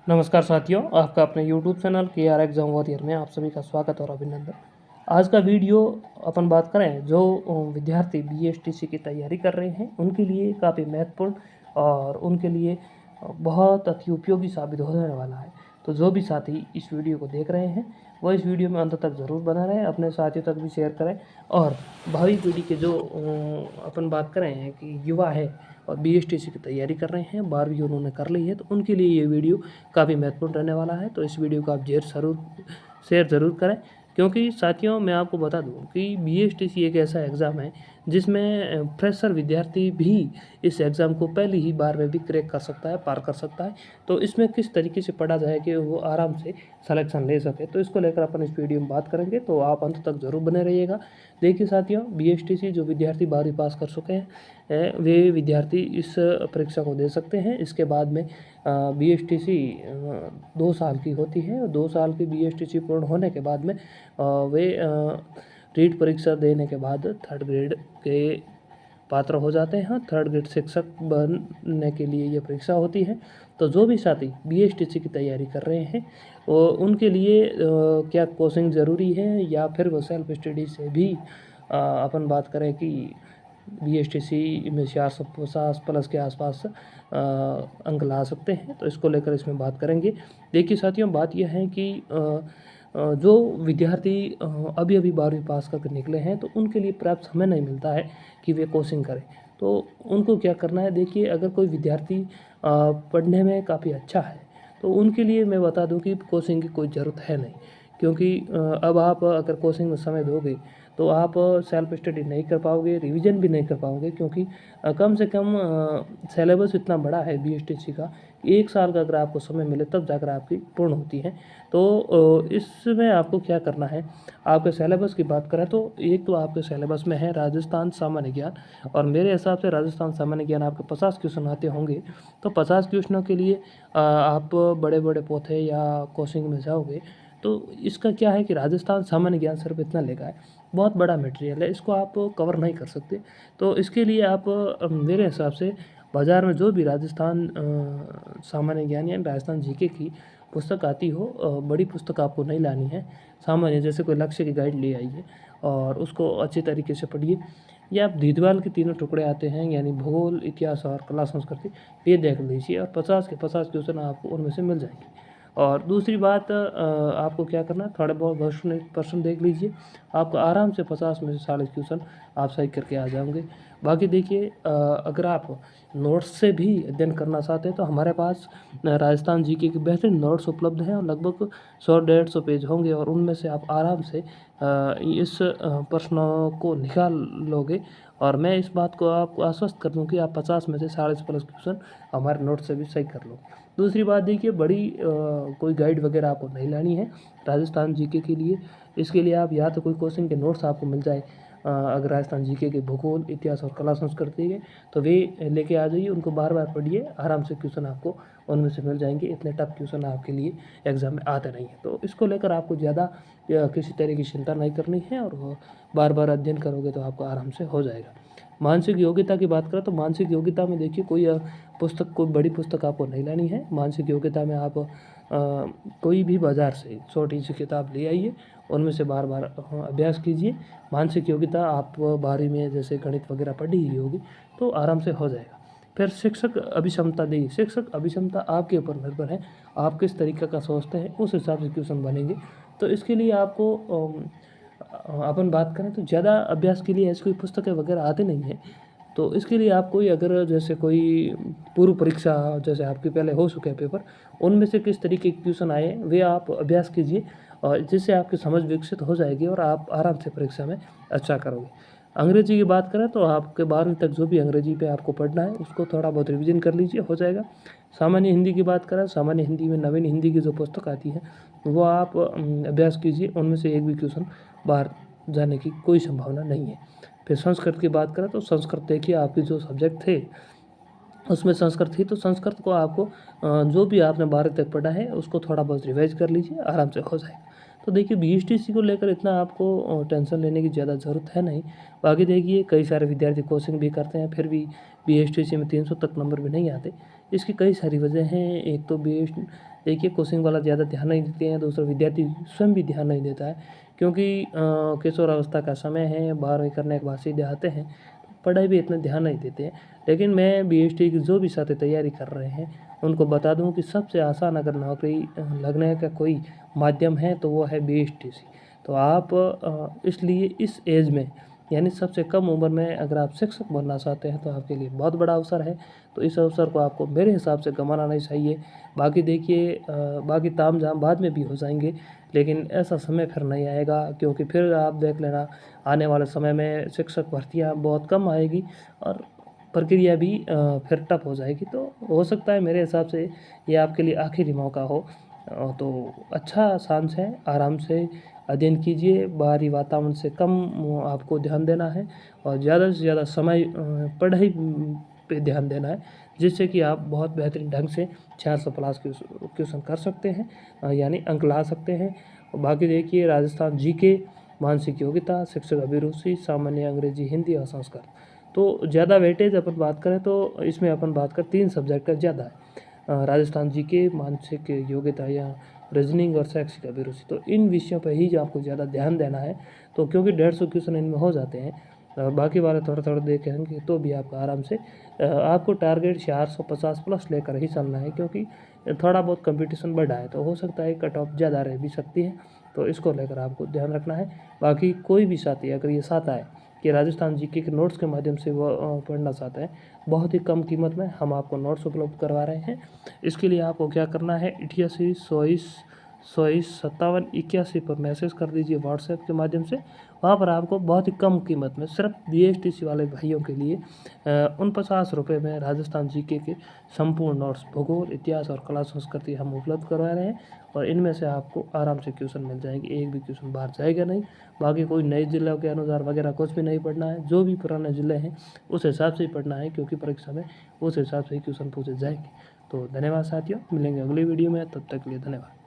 नमस्कार साथियों, आपका अपने YouTube channel KR exam warrior में आप सभी का स्वागत और अभिनंदन। आज का वीडियो अपन बात करें जो विद्यार्थी BSTC की तैयारी कर रहे हैं उनके लिए काफ़ी महत्वपूर्ण और उनके लिए बहुत अति उपयोगी साबित होने वाला है। तो जो भी साथी इस वीडियो को देख रहे हैं वो इस वीडियो में अंत तक ज़रूर बना रहें, अपने साथियों तक भी शेयर करें। और भावी पीढ़ी के जो अपन बात करें हैं कि युवा है और BSTC की तैयारी कर रहे हैं, 12वीं उन्होंने कर ली है, तो उनके लिए ये वीडियो काफ़ी महत्वपूर्ण रहने वाला है। तो इस वीडियो को आप शेयर ज़रूर करें, क्योंकि साथियों मैं आपको बता दूं कि BSTC एक ऐसा एग्ज़ाम है जिसमें फ्रेशर विद्यार्थी भी इस एग्ज़ाम को पहली ही बार में भी क्रैक कर सकता है, पार कर सकता है। तो इसमें किस तरीके से पढ़ा जाए कि वो आराम से सिलेक्शन ले सके, तो इसको लेकर अपन इस वीडियो में बात करेंगे, तो आप अंत तक ज़रूर बने रहिएगा। देखिए साथियों, BSTC जो विद्यार्थी 12वीं पास कर चुके हैं वे विद्यार्थी इस परीक्षा को दे सकते हैं। इसके बाद में BSTC 2 साल की होती है और 2 साल की BSTC पूर्ण होने के बाद में वे रीट परीक्षा देने के बाद 3rd ग्रेड के पात्र हो जाते हैं। 3rd ग्रेड शिक्षक बनने के लिए ये परीक्षा होती है। तो जो भी साथी BSTC की तैयारी कर रहे हैं उनके लिए क्या कोचिंग ज़रूरी है या फिर वो सेल्फ स्टडी से भी अपन बात करें कि BSTC में 450 प्लस के आसपास अंक ला सकते हैं, तो इसको लेकर इसमें बात करेंगे। देखिए साथियों, बात यह है कि जो विद्यार्थी अभी अभी 12वीं पास करके निकले हैं तो उनके लिए पर्याप्त समय नहीं मिलता है कि वे कोचिंग करें। तो उनको क्या करना है, देखिए अगर कोई विद्यार्थी पढ़ने में काफ़ी अच्छा है तो उनके लिए मैं बता दूं कि कोचिंग की कोई ज़रूरत है नहीं, क्योंकि अब आप अगर कोचिंग में समय दोगे तो आप सेल्फ स्टडी नहीं कर पाओगे, रिवीजन भी नहीं कर पाओगे, क्योंकि कम से कम सिलेबस इतना बड़ा है BSTC का कि 1 साल का अगर आपको समय मिले तब जाकर आपकी पूर्ण होती है। तो इसमें आपको क्या करना है, आपके सिलेबस की बात करें तो एक तो आपके सिलेबस में है राजस्थान सामान्य ज्ञान, और मेरे हिसाब से राजस्थान सामान्य ज्ञान आपके 50 क्वेश्चन आते होंगे। तो 50 क्वेश्चनों के लिए आप बड़े बड़े पोथे या कोचिंग में जाओगे तो इसका क्या है कि राजस्थान सामान्य ज्ञान सिर्फ इतना लेगा है, बहुत बड़ा मटेरियल है, इसको आप कवर नहीं कर सकते। तो इसके लिए आप मेरे हिसाब से बाज़ार में जो भी राजस्थान सामान्य ज्ञान या राजस्थान GK की पुस्तक आती हो, बड़ी पुस्तक आपको नहीं लानी है, सामान्य जैसे कोई लक्ष्य की गाइड ले आइए और उसको अच्छी तरीके से पढ़िए। या आप दीदवाल के तीनों टुकड़े आते हैं, यानी भूगोल, इतिहास और कला संस्कृति, ये देख लीजिए और 50 के 50 क्वेश्चन आपको उनमें से मिल जाएंगे। और दूसरी बात, आपको क्या करना है, थोड़े बहुत क्वेश्चन देख लीजिए, आपको आराम से 50 में से 40 क्वेश्चन आप सही करके आ जाओगे। बाकी देखिए, अगर आप नोट्स से भी अध्ययन करना चाहते हैं तो हमारे पास राजस्थान GK के बेहतरीन नोट्स उपलब्ध हैं और लगभग 100-150 पेज होंगे और उनमें से आप आराम से इस प्रश्नों को निकाल लोगे। और मैं इस बात को आपको आश्वस्त कर दूं कि आप 50 में से 40 प्लस क्वेश्चन हमारे नोट से भी सही कर लो। दूसरी बात देखिए, बड़ी कोई गाइड वगैरह आपको नहीं लानी है राजस्थान GK के लिए। इसके लिए आप या तो कोई कोचिंग के नोट्स आपको मिल जाए, अगर राजस्थान GK के भूगोल, इतिहास और कला संस्कृति के, तो वे लेके आ जाइए, उनको बार बार पढ़िए, आराम से क्वेश्चन आपको उनमें से मिल जाएंगे। इतने टफ क्वेश्चन आपके लिए एग्जाम में आते नहीं हैं, तो इसको लेकर आपको ज़्यादा किसी तरह की चिंता नहीं करनी है और बार बार अध्ययन करोगे तो आपको आराम से हो जाएगा। मानसिक योग्यता की बात करें तो मानसिक योग्यता में देखिए कोई पुस्तक, कोई बड़ी पुस्तक आपको नहीं लानी है। मानसिक योग्यता में आप कोई भी बाज़ार से छोटी सी किताब ले आइए, उनमें से बार बार अभ्यास कीजिए। मानसिक योग्यता आप 12वीं में जैसे गणित वगैरह पढ़ी ही होगी तो आराम से हो जाएगा। फिर शिक्षक अभिक्षमता दी, शिक्षक अभिक्षमता आपके ऊपर निर्भर है, आप किस तरीके का सोचते हैं उस हिसाब से क्वेश्चन बनेंगे। तो इसके लिए आपको अपन बात करें तो ज़्यादा अभ्यास के लिए ऐसी कोई पुस्तकें वगैरह आती नहीं है। तो इसके लिए आप कोई, अगर जैसे कोई पूर्व परीक्षा जैसे आपके पहले हो चुके हैं पेपर, उनमें से किस तरीके के क्वेश्चन आए वे आप अभ्यास कीजिए और जिससे आपकी समझ विकसित हो जाएगी और आप आराम से परीक्षा में अच्छा करोगे। अंग्रेजी की बात करें तो आपके 12वीं तक जो भी अंग्रेजी पे आपको पढ़ना है उसको थोड़ा बहुत रिवीजन कर लीजिए, हो जाएगा। सामान्य हिंदी की बात करें, सामान्य हिंदी में नवीन हिंदी की जो पुस्तक आती है वो आप अभ्यास कीजिए, उनमें से एक भी क्वेश्चन बाहर जाने की कोई संभावना नहीं है। फिर संस्कृत की बात करें तो संस्कृत देखिए, आपके जो सब्जेक्ट थे उसमें संस्कृत थी, तो संस्कृत को आपको जो भी आपने 12वीं तक पढ़ा है उसको थोड़ा बहुत रिवाइज कर लीजिए, आराम से हो जाएगा। तो देखिए बीएसटीसी को लेकर इतना आपको टेंशन लेने की ज़्यादा ज़रूरत है नहीं। बाकी देखिए कई सारे विद्यार्थी कोचिंग भी करते हैं, फिर भी बीएसटीसी में 300 तक नंबर भी नहीं आते। इसकी कई सारी वजह हैं। एक तो देखिए कोचिंग वाला ज़्यादा ध्यान नहीं देते हैं, दूसरा विद्यार्थी स्वयं भी ध्यान नहीं देता है, क्योंकि किशोरावस्था का समय है, 12वीं करने के बाद सीधे आते हैं, पढ़ाई भी इतना ध्यान नहीं देते हैं। लेकिन मैं बीएसटी की जो भी साथी तैयारी कर रहे हैं उनको बता दूं कि सबसे आसान अगर नौकरी लगने का कोई माध्यम है तो वो है बीएसटीसी। तो आप इसलिए इस एज में यानी सबसे कम उम्र में अगर आप शिक्षक बनना चाहते हैं तो आपके लिए बहुत बड़ा अवसर है। तो इस अवसर को आपको मेरे हिसाब से गंवाना नहीं चाहिए। बाकी देखिए बाकी ताम झाम बाद में भी हो जाएंगे, लेकिन ऐसा समय फिर नहीं आएगा, क्योंकि फिर आप देख लेना आने वाले समय में शिक्षक भर्तियाँ बहुत कम आएगी और प्रक्रिया भी फिर टफ हो जाएगी। तो हो सकता है मेरे हिसाब से ये आपके लिए आखिरी मौका हो। तो अच्छा शांत है, आराम से अध्ययन कीजिए, बाहरी वातावरण से कम आपको ध्यान देना है और ज़्यादा से ज़्यादा समय पढ़ाई पे ध्यान देना है, जिससे कि आप बहुत बेहतरीन ढंग से 400 प्लस क्वेश्चन कर सकते हैं, यानी अंक ला सकते हैं। बाकी देखिए राजस्थान जीके, मानसिक योग्यता, शिक्षक अभिरुचि, सामान्य अंग्रेजी, हिंदी और संस्कृत। तो ज़्यादा वेटेज अपन बात करें तो इसमें अपन बात करें 3 सब्जेक्ट का ज़्यादा है, राजस्थान जीके, मानसिक योग्यता या रीजनिंग और शैक्षिक अभिरुचि। तो इन विषयों पर ही जो आपको ज़्यादा ध्यान देना है, तो क्योंकि 150 क्वेश्चन इनमें हो जाते हैं, बाकी वाले थोड़ा थोड़ा देखेंगे तो भी आपका आराम से आपको टारगेट 450 प्लस लेकर ही चलना है, क्योंकि थोड़ा बहुत कंपटीशन बढ़ा है तो हो सकता है कट ऑफ ज़्यादा रह भी सकती है। तो इसको लेकर आपको ध्यान रखना है। बाकी कोई भी साथी अगर ये चाहता है कि राजस्थान जीके के नोट्स के माध्यम से वो पढ़ना चाहते हैं, बहुत ही कम कीमत में हम आपको नोट्स उपलब्ध करवा रहे हैं। इसके लिए आपको क्या करना है, 88 24 24 57 81 पर मैसेज कर दीजिए व्हाट्सएप के माध्यम से। वहाँ पर आपको बहुत ही कम कीमत में सिर्फ बीएसटीसी वाले भाइयों के लिए 49 रुपये में राजस्थान जीके के संपूर्ण नोट्स, भूगोल, इतिहास और कला संस्कृति हम उपलब्ध करवा रहे हैं। और इनमें से आपको आराम से क्वेश्चन मिल जाएंगे, एक भी क्वेश्चन बाहर जाएगा नहीं। बाकी कोई नए जिलों के अनुसार वगैरह कुछ भी नहीं पढ़ना है, जो भी पुराने ज़िले हैं उस हिसाब से ही पढ़ना है, क्योंकि परीक्षा में उस हिसाब से ही क्वेश्चन पूछे जाएंगे। तो धन्यवाद साथियों, मिलेंगे अगली वीडियो में, तब तक के लिए धन्यवाद।